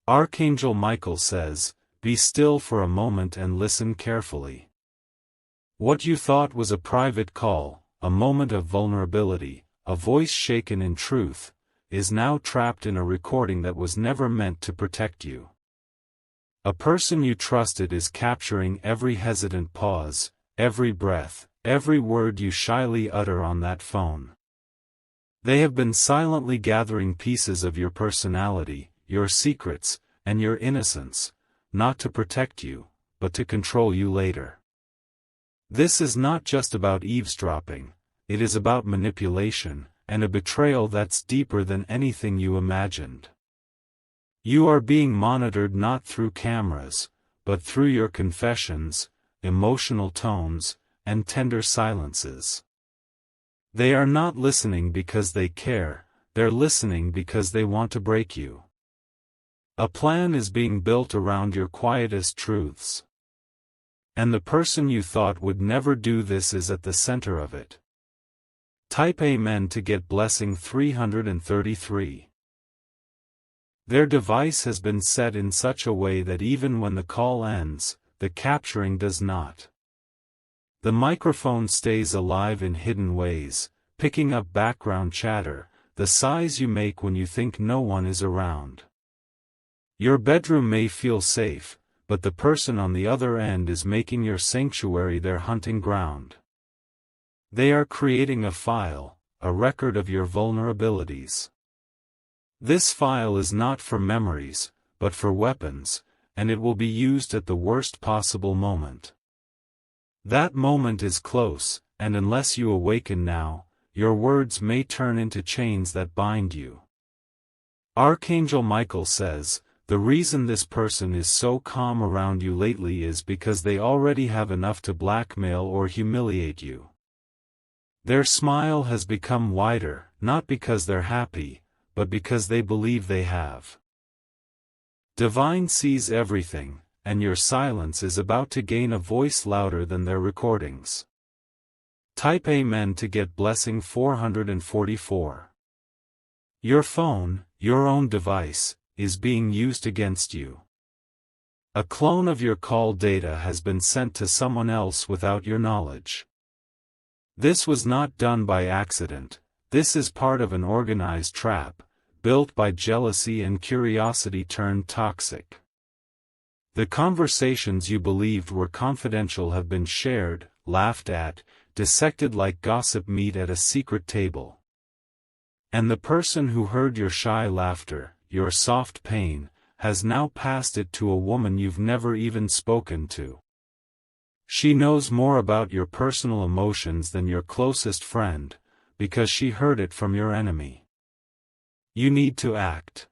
Archangel Michael says, "Be still for a moment and listen carefully." What you thought was a private call, a moment of vulnerability, a voice shaken in truth, is now trapped in a recording that was never meant to protect you. A person you trusted is capturing every hesitant pause, every breath, every word you shyly utter on that phone. They have been silently gathering pieces of your personality, your secrets, and your innocence, not to protect you, but to control you later. This is not just about eavesdropping, it is about manipulation, and a betrayal that's deeper than anything you imagined. You are being monitored not through cameras, but through your confessions, emotional tones, and tender silences. They are not listening because they care, they're listening because they want to break you. A plan is being built around your quietest truths. And the person you thought would never do this is at the center of it. Type Amen to get blessing 333. Their device has been set in such a way that even when the call ends, the capturing does not. The microphone stays alive in hidden ways, picking up background chatter, the sighs you make when you think no one is around. Your bedroom may feel safe, but the person on the other end is making your sanctuary their hunting ground. They are creating a file, a record of your vulnerabilities. This file is not for memories, but for weapons, and it will be used at the worst possible moment. That moment is close, and unless you awaken now, your words may turn into chains that bind you. Archangel Michael says, the reason this person is so calm around you lately is because they already have enough to blackmail or humiliate you. Their smile has become wider, not because they're happy, but because they believe they have. Divine sees everything, and your silence is about to gain a voice louder than their recordings. Type Amen to get blessing 444. Your phone, your own device, is being used against you. A clone of your call data has been sent to someone else without your knowledge. This was not done by accident, this is part of an organized trap, built by jealousy and curiosity turned toxic. The conversations you believed were confidential have been shared, laughed at, dissected like gossip meat at a secret table. And the person who heard your shy laughter, your soft pain, has now passed it to a woman you've never even spoken to. She knows more about your personal emotions than your closest friend, because she heard it from your enemy. You need to act.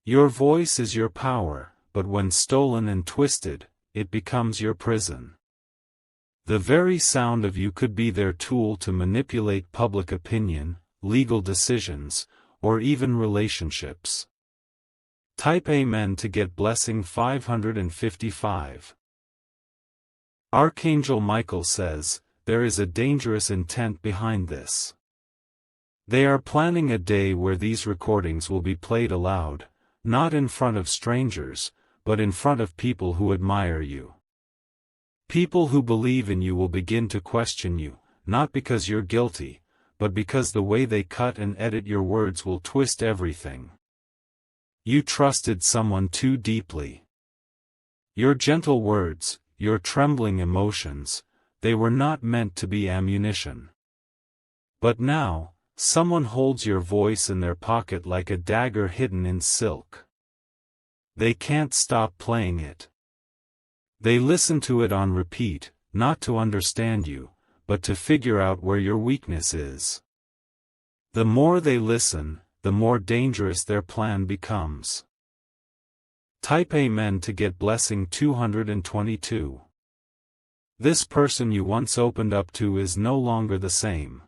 Your voice is your power, but when stolen and twisted, it becomes your prison. The very sound of you could be their tool to manipulate public opinion, legal decisions, or even relationships. Type Amen to get blessing 555. Archangel Michael says, there is a dangerous intent behind this. They are planning a day where these recordings will be played aloud, not in front of strangers, but in front of people who admire you. People who believe in you will begin to question you, not because you're guilty, but because the way they cut and edit your words will twist everything. You trusted someone too deeply. Your gentle words, your trembling emotions, they were not meant to be ammunition. But now, someone holds your voice in their pocket like a dagger hidden in silk. They can't stop playing it. They listen to it on repeat, not to understand you, but to figure out where your weakness is. The more they listen, the more dangerous their plan becomes. Type Amen to get blessing 222. This person you once opened up to is no longer the same.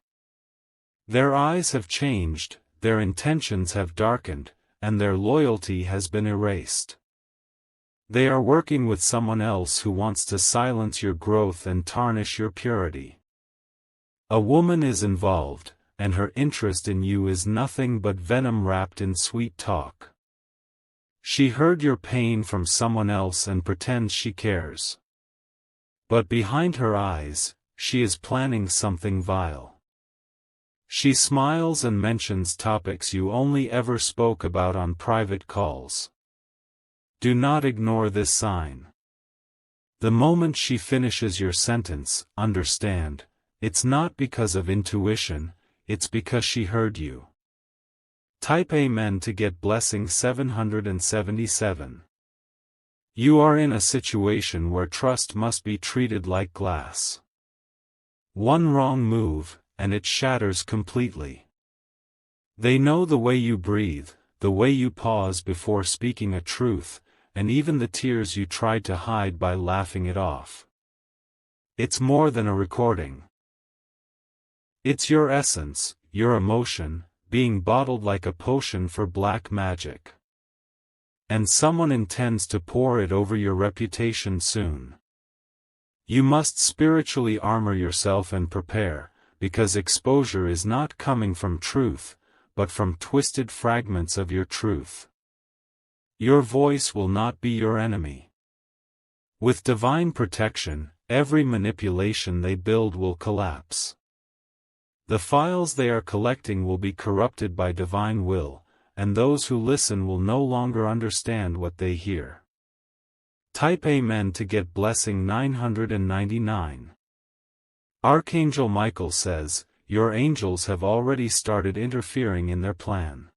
Their eyes have changed, their intentions have darkened, and their loyalty has been erased. They are working with someone else who wants to silence your growth and tarnish your purity. A woman is involved, and her interest in you is nothing but venom wrapped in sweet talk. She heard your pain from someone else and pretends she cares. But behind her eyes, she is planning something vile. She smiles and mentions topics you only ever spoke about on private calls. Do not ignore this sign. The moment she finishes your sentence, understand, it's not because of intuition, it's because she heard you. Type Amen to get blessing 777. You are in a situation where trust must be treated like glass. One wrong move, and it shatters completely. They know the way you breathe, the way you pause before speaking a truth, and even the tears you tried to hide by laughing it off. It's more than a recording. It's your essence, your emotion, being bottled like a potion for black magic. And someone intends to pour it over your reputation soon. You must spiritually armor yourself and prepare, because exposure is not coming from truth, but from twisted fragments of your truth. Your voice will not be your enemy. With divine protection, every manipulation they build will collapse. The files they are collecting will be corrupted by divine will, and those who listen will no longer understand what they hear. Type Amen to get blessing 999. Archangel Michael says, your angels have already started interfering in their plan.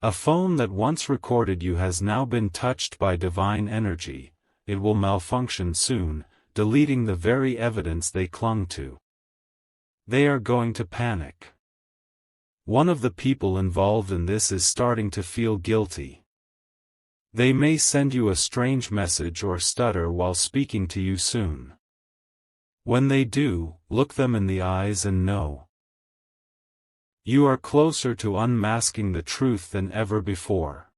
A phone that once recorded you has now been touched by divine energy. It will malfunction soon, deleting the very evidence they clung to. They are going to panic. One of the people involved in this is starting to feel guilty. They may send you a strange message or stutter while speaking to you soon. When they do, look them in the eyes and know. You are closer to unmasking the truth than ever before.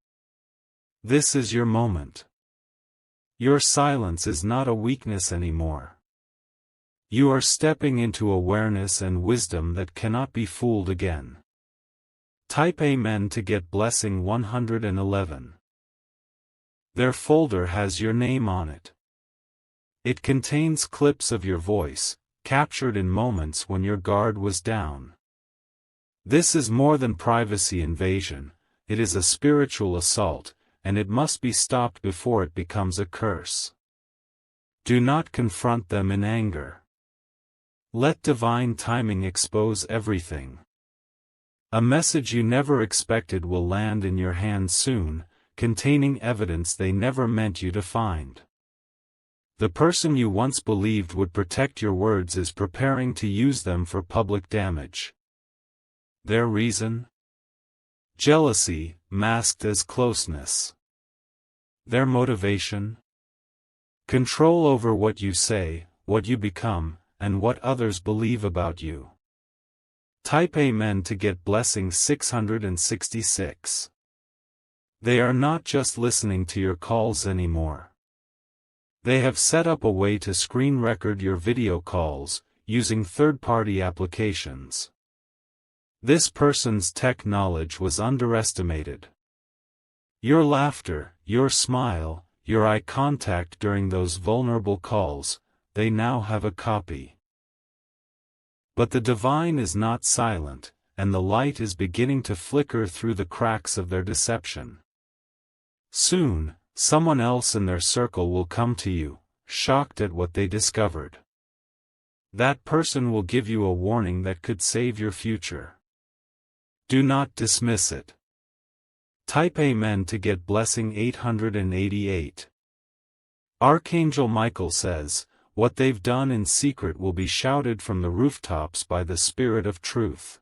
This is your moment. Your silence is not a weakness anymore. You are stepping into awareness and wisdom that cannot be fooled again. Type Amen to get blessing 111. Their folder has your name on it. It contains clips of your voice, captured in moments when your guard was down. This is more than privacy invasion, it is a spiritual assault, and it must be stopped before it becomes a curse. Do not confront them in anger. Let divine timing expose everything. A message you never expected will land in your hands soon, containing evidence they never meant you to find. The person you once believed would protect your words is preparing to use them for public damage. Their reason? Jealousy, masked as closeness. Their motivation? Control over what you say, what you become, and what others believe about you. Type Amen to get blessing 666. They are not just listening to your calls anymore. They have set up a way to screen record your video calls, using third-party applications. This person's tech knowledge was underestimated. Your laughter, your smile, your eye contact during those vulnerable calls, they now have a copy. But the divine is not silent, and the light is beginning to flicker through the cracks of their deception. Soon, someone else in their circle will come to you, shocked at what they discovered. That person will give you a warning that could save your future. Do not dismiss it. Type Amen to get blessing 888. Archangel Michael says, what they've done in secret will be shouted from the rooftops by the Spirit of Truth.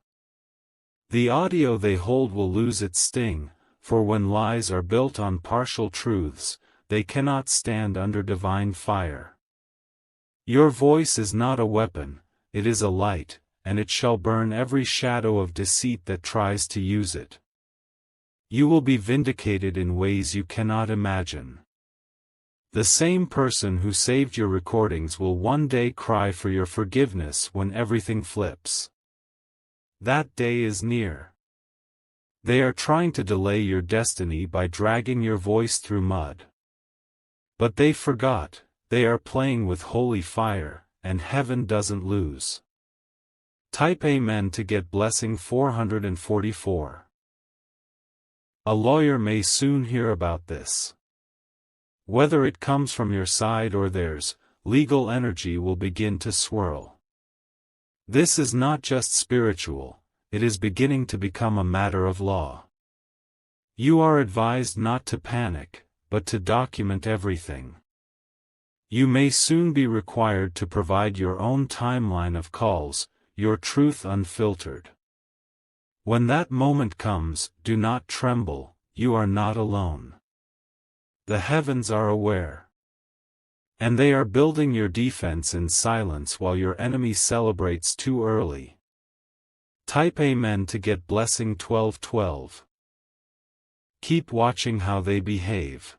The audio they hold will lose its sting, for when lies are built on partial truths, they cannot stand under divine fire. Your voice is not a weapon, it is a light, and it shall burn every shadow of deceit that tries to use it. You will be vindicated in ways you cannot imagine. The same person who saved your recordings will one day cry for your forgiveness when everything flips. That day is near. They are trying to delay your destiny by dragging your voice through mud. But they forgot, they are playing with holy fire, and heaven doesn't lose. Type Amen to get blessing 444. A lawyer may soon hear about this. Whether it comes from your side or theirs, legal energy will begin to swirl. This is not just spiritual, it is beginning to become a matter of law. You are advised not to panic, but to document everything. You may soon be required to provide your own timeline of calls, your truth unfiltered. When that moment comes, do not tremble, you are not alone. The heavens are aware. And they are building your defense in silence while your enemy celebrates too early. Type Amen to get blessing 1212. Keep watching how they behave.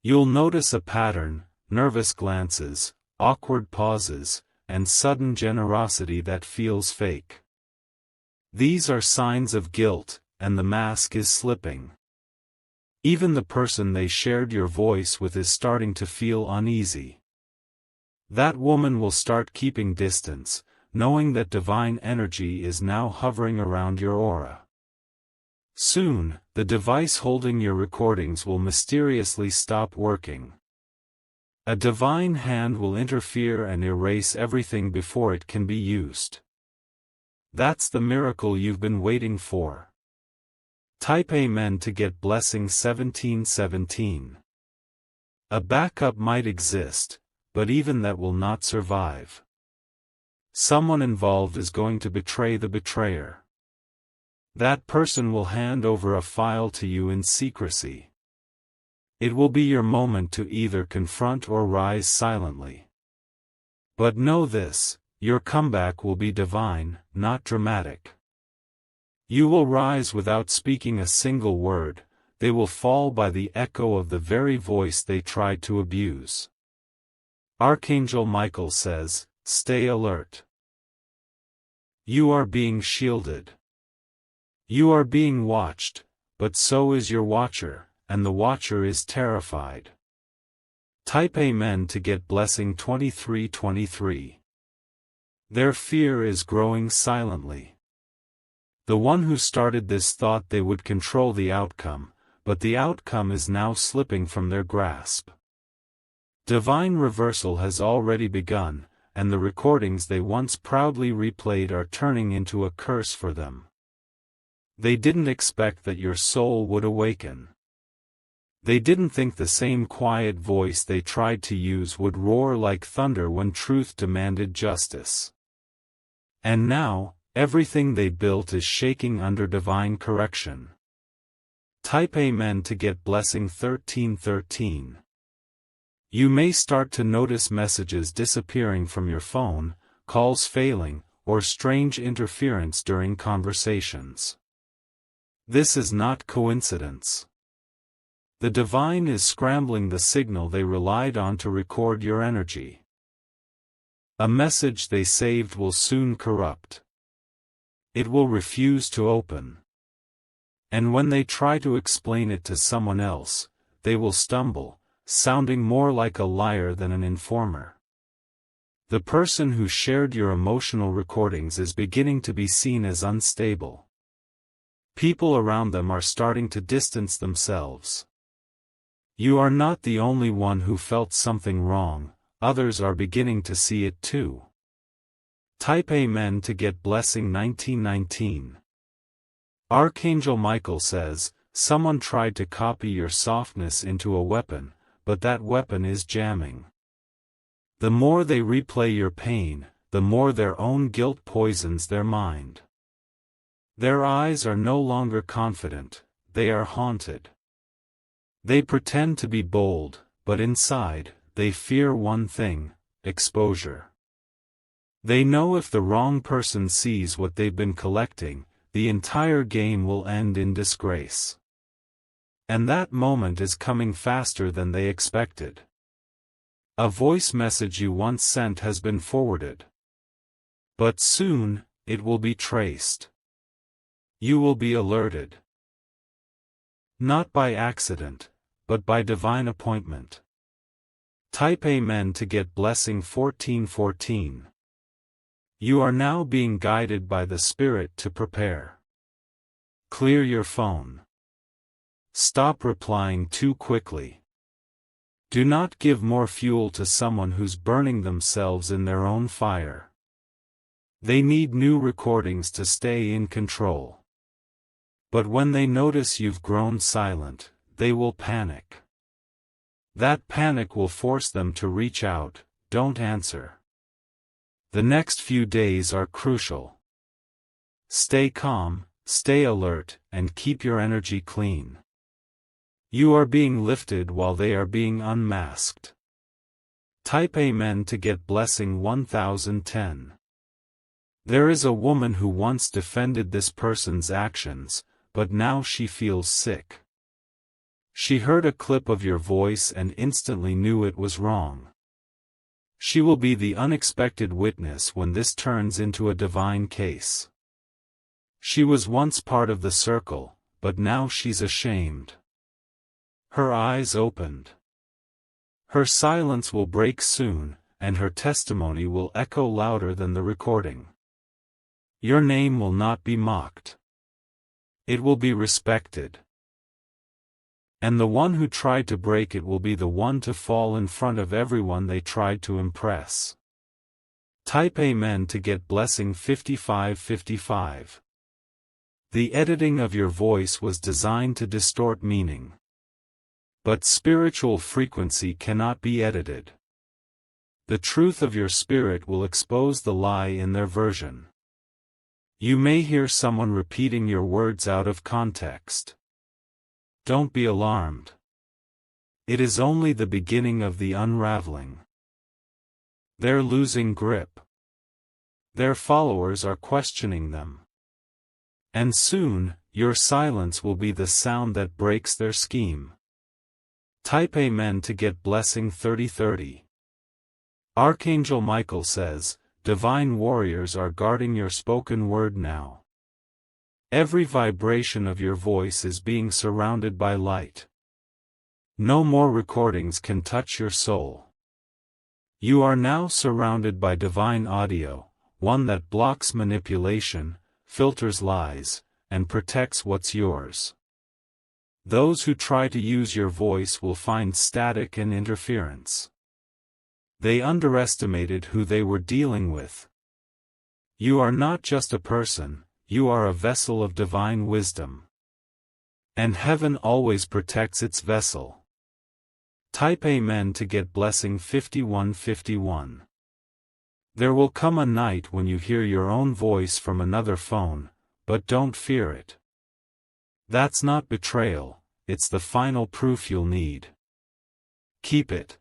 You'll notice a pattern, nervous glances, awkward pauses, and sudden generosity that feels fake. These are signs of guilt, and the mask is slipping. Even the person they shared your voice with is starting to feel uneasy. That woman will start keeping distance, knowing that divine energy is now hovering around your aura. Soon, the device holding your recordings will mysteriously stop working. A divine hand will interfere and erase everything before it can be used. That's the miracle you've been waiting for. Type Amen to get blessing 1717. A backup might exist, but even that will not survive. Someone involved is going to betray the betrayer. That person will hand over a file to you in secrecy. It will be your moment to either confront or rise silently. But know this, your comeback will be divine, not dramatic. You will rise without speaking a single word, they will fall by the echo of the very voice they tried to abuse. Archangel Michael says, stay alert. You are being shielded. You are being watched, but so is your watcher, and the watcher is terrified. Type Amen to get blessing 2323. Their fear is growing silently. The one who started this thought they would control the outcome, but the outcome is now slipping from their grasp. Divine reversal has already begun, and the recordings they once proudly replayed are turning into a curse for them. They didn't expect that your soul would awaken. They didn't think the same quiet voice they tried to use would roar like thunder when truth demanded justice. And now, everything they built is shaking under divine correction. Type Amen to get blessing 1313. You may start to notice messages disappearing from your phone, calls failing, or strange interference during conversations. This is not coincidence. The divine is scrambling the signal they relied on to record your energy. A message they saved will soon corrupt. It will refuse to open. And when they try to explain it to someone else, they will stumble, sounding more like a liar than an informer. The person who shared your emotional recordings is beginning to be seen as unstable. People around them are starting to distance themselves. You are not the only one who felt something wrong, others are beginning to see it too. Type Amen to get blessing 1919. Archangel Michael says, someone tried to copy your softness into a weapon, but that weapon is jamming. The more they replay your pain, the more their own guilt poisons their mind. Their eyes are no longer confident, they are haunted. They pretend to be bold, but inside, they fear one thing, exposure. They know if the wrong person sees what they've been collecting, the entire game will end in disgrace. And that moment is coming faster than they expected. A voice message you once sent has been forwarded. But soon, it will be traced. You will be alerted. Not by accident, but by divine appointment. Type Amen to get blessing 1414. You are now being guided by the Spirit to prepare. Clear your phone. Stop replying too quickly. Do not give more fuel to someone who's burning themselves in their own fire. They need new recordings to stay in control. But when they notice you've grown silent, they will panic. That panic will force them to reach out. Don't answer. The next few days are crucial. Stay calm, stay alert, and keep your energy clean. You are being lifted while they are being unmasked. Type Amen to get blessing 1010. There is a woman who once defended this person's actions, but now she feels sick. She heard a clip of your voice and instantly knew it was wrong. She will be the unexpected witness when this turns into a divine case. She was once part of the circle, but now she's ashamed. Her eyes opened. Her silence will break soon, and her testimony will echo louder than the recording. Your name will not be mocked. It will be respected. And the one who tried to break it will be the one to fall in front of everyone they tried to impress. Type Amen to get blessing 5555. The editing of your voice was designed to distort meaning. But spiritual frequency cannot be edited. The truth of your spirit will expose the lie in their version. You may hear someone repeating your words out of context. Don't be alarmed. It is only the beginning of the unraveling. They're losing grip. Their followers are questioning them. And soon, your silence will be the sound that breaks their scheme. Type Amen to get blessing 3030. Archangel Michael says, divine warriors are guarding your spoken word now. Every vibration of your voice is being surrounded by light. No more recordings can touch your soul. You are now surrounded by divine audio, one that blocks manipulation, filters lies, and protects what's yours. Those who try to use your voice will find static and interference. They underestimated who they were dealing with. You are not just a person, you are a vessel of divine wisdom. And heaven always protects its vessel. Type Amen to get blessing 5151. There will come a night when you hear your own voice from another phone, but don't fear it. That's not betrayal, it's the final proof you'll need. Keep it.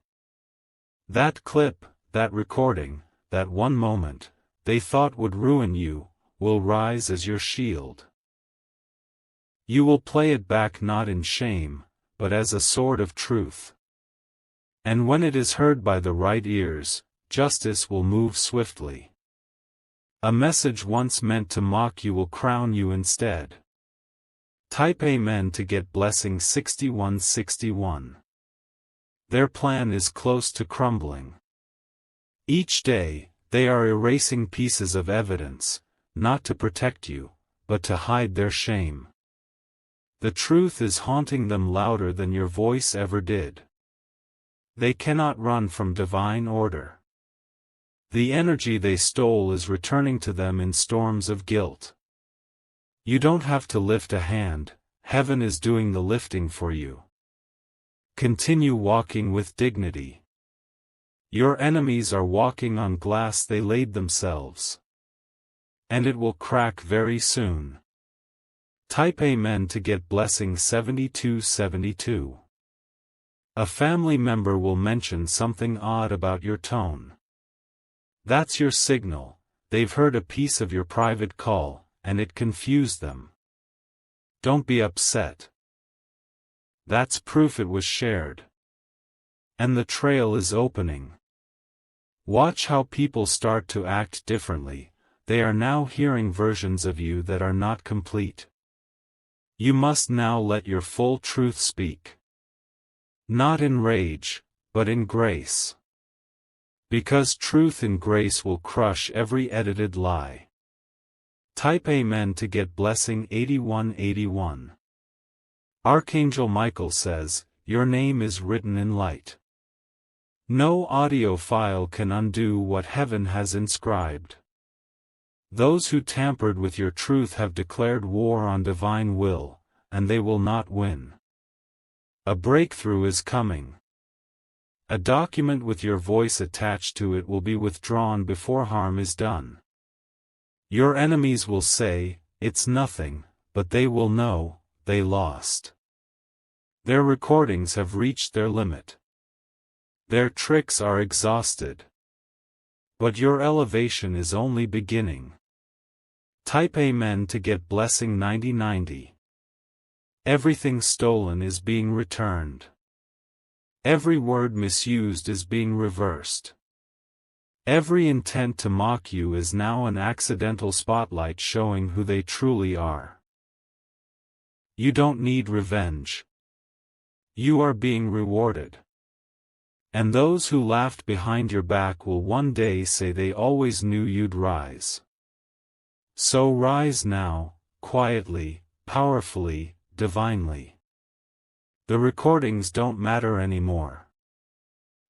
That clip, that recording, that one moment, they thought would ruin you, will rise as your shield. You will play it back not in shame, but as a sword of truth. And when it is heard by the right ears, justice will move swiftly. A message once meant to mock you will crown you instead. Type Amen to get blessing 6161. Their plan is close to crumbling. Each day, they are erasing pieces of evidence, not to protect you, but to hide their shame. The truth is haunting them louder than your voice ever did. They cannot run from divine order. The energy they stole is returning to them in storms of guilt. You don't have to lift a hand, heaven is doing the lifting for you. Continue walking with dignity. Your enemies are walking on glass they laid themselves. And it will crack very soon. Type Amen to get blessing 7272. A family member will mention something odd about your tone. That's your signal, they've heard a piece of your private call, and it confused them. Don't be upset. That's proof it was shared. And the trail is opening. Watch how people start to act differently. They are now hearing versions of you that are not complete. You must now let your full truth speak. Not in rage, but in grace. Because truth and grace will crush every edited lie. Type Amen to get blessing 8181. Archangel Michael says, your name is written in light. No audio file can undo what heaven has inscribed. Those who tampered with your truth have declared war on divine will, and they will not win. A breakthrough is coming. A document with your voice attached to it will be withdrawn before harm is done. Your enemies will say, it's nothing, but they will know, they lost. Their recordings have reached their limit. Their tricks are exhausted. But your elevation is only beginning. Type Amen to get blessing 9090. Everything stolen is being returned. Every word misused is being reversed. Every intent to mock you is now an accidental spotlight showing who they truly are. You don't need revenge. You are being rewarded. And those who laughed behind your back will one day say they always knew you'd rise. So rise now, quietly, powerfully, divinely. The recordings don't matter anymore.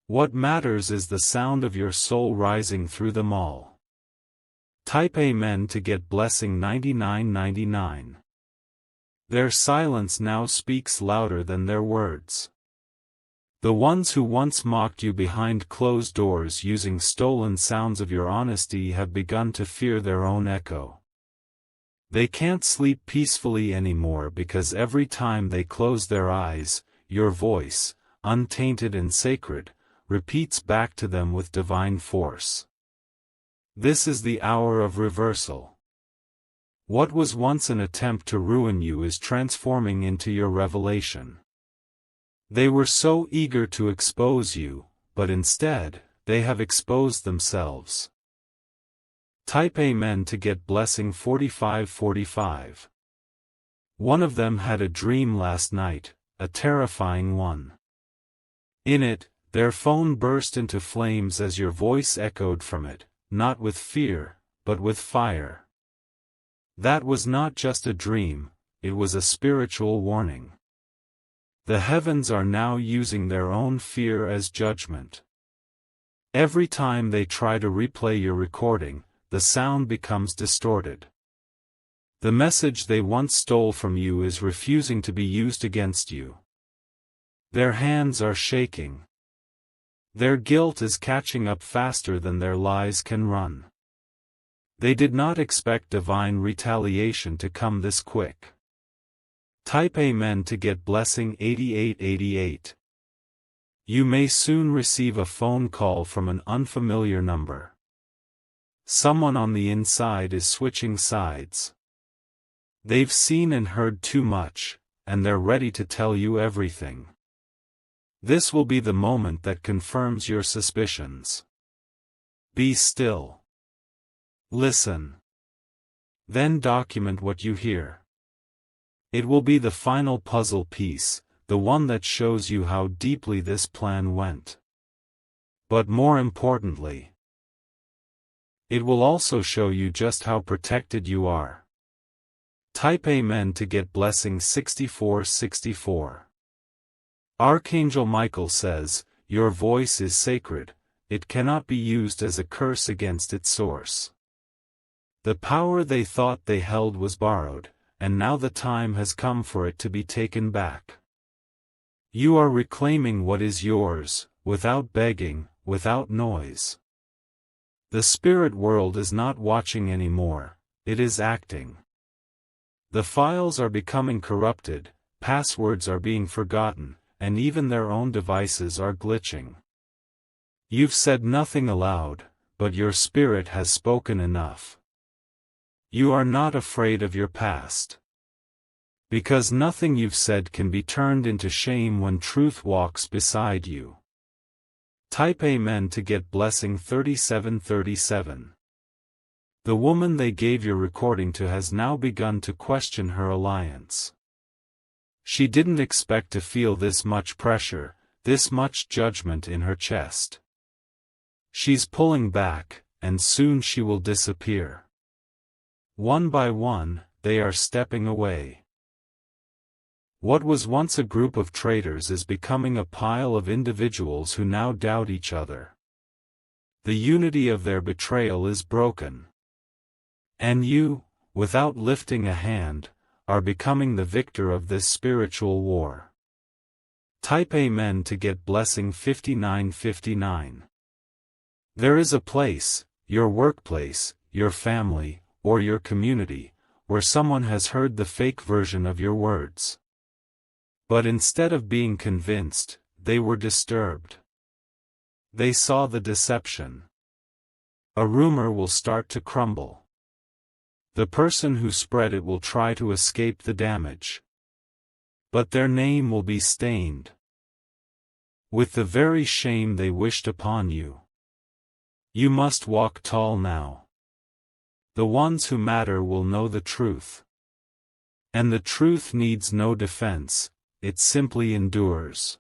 What matters is the sound of your soul rising through them all. Type Amen to get blessing 9999. Their silence now speaks louder than their words. The ones who once mocked you behind closed doors using stolen sounds of your honesty have begun to fear their own echo. They can't sleep peacefully anymore because every time they close their eyes, your voice, untainted and sacred, repeats back to them with divine force. This is the hour of reversal. What was once an attempt to ruin you is transforming into your revelation. They were so eager to expose you, but instead, they have exposed themselves. Type Amen to get blessing 4545. One of them had a dream last night, a terrifying one. In it, their phone burst into flames as your voice echoed from it, not with fear, but with fire. That was not just a dream, it was a spiritual warning. The heavens are now using their own fear as judgment. Every time they try to replay your recording, the sound becomes distorted. The message they once stole from you is refusing to be used against you. Their hands are shaking. Their guilt is catching up faster than their lies can run. They did not expect divine retaliation to come this quick. Type Amen to get blessing 8888. You may soon receive a phone call from an unfamiliar number. Someone on the inside is switching sides. They've seen and heard too much, and they're ready to tell you everything. This will be the moment that confirms your suspicions. Be still. Listen. Then document what you hear. It will be the final puzzle piece, the one that shows you how deeply this plan went. But more importantly, it will also show you just how protected you are. Type Amen to get blessing 6464. Archangel Michael says, your voice is sacred, it cannot be used as a curse against its source. The power they thought they held was borrowed, and now the time has come for it to be taken back. You are reclaiming what is yours, without begging, without noise. The spirit world is not watching anymore, it is acting. The files are becoming corrupted, passwords are being forgotten, and even their own devices are glitching. You've said nothing aloud, but your spirit has spoken enough. You are not afraid of your past. Because nothing you've said can be turned into shame when truth walks beside you. Type Amen to get blessing 3737. The woman they gave your recording to has now begun to question her alliance. She didn't expect to feel this much pressure, this much judgment in her chest. She's pulling back, and soon she will disappear. One by one, they are stepping away. What was once a group of traitors is becoming a pile of individuals who now doubt each other. The unity of their betrayal is broken. And you, without lifting a hand, are becoming the victor of this spiritual war. Type Amen to get blessing 5959. There is a place, your workplace, your family, or your community, where someone has heard the fake version of your words. But instead of being convinced, they were disturbed. They saw the deception. A rumor will start to crumble. The person who spread it will try to escape the damage. But their name will be stained with the very shame they wished upon you. You must walk tall now. The ones who matter will know the truth. And the truth needs no defense, it simply endures.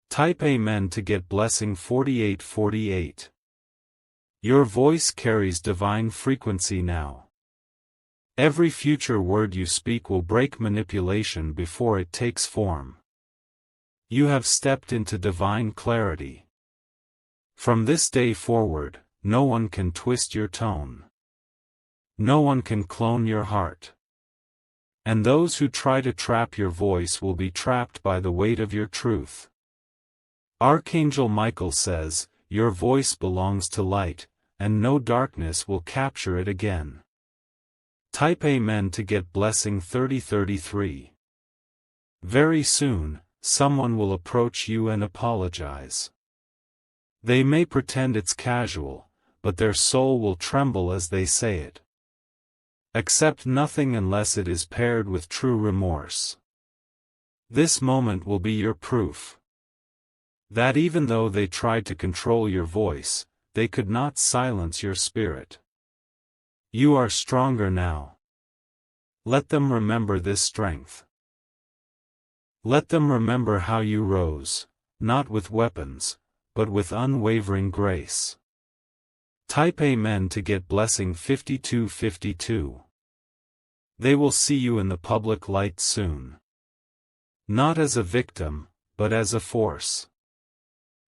Type Amen to get blessing 4848. Your voice carries divine frequency now. Every future word you speak will break manipulation before it takes form. You have stepped into divine clarity. From this day forward, no one can twist your tone. No one can clone your heart. And those who try to trap your voice will be trapped by the weight of your truth. Archangel Michael says, your voice belongs to light, and no darkness will capture it again. Type Amen to get blessing 3033. Very soon, someone will approach you and apologize. They may pretend it's casual, but their soul will tremble as they say it. Accept nothing unless it is paired with true remorse. This moment will be your proof that even though they tried to control your voice, they could not silence your spirit. You are stronger now. Let them remember this strength. Let them remember how you rose, not with weapons, but with unwavering grace. Type Amen to get blessing 5252. They will see you in the public light soon. Not as a victim, but as a force.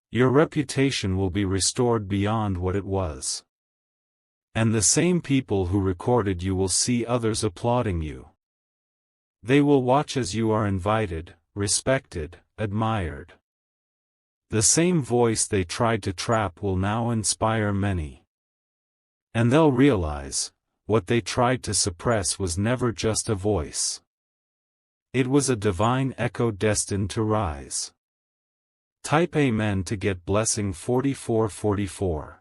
Your reputation will be restored beyond what it was. And the same people who recorded you will see others applauding you. They will watch as you are invited, respected, admired. The same voice they tried to trap will now inspire many. And they'll realize, what they tried to suppress was never just a voice. It was a divine echo destined to rise. Type Amen to get blessing 4444.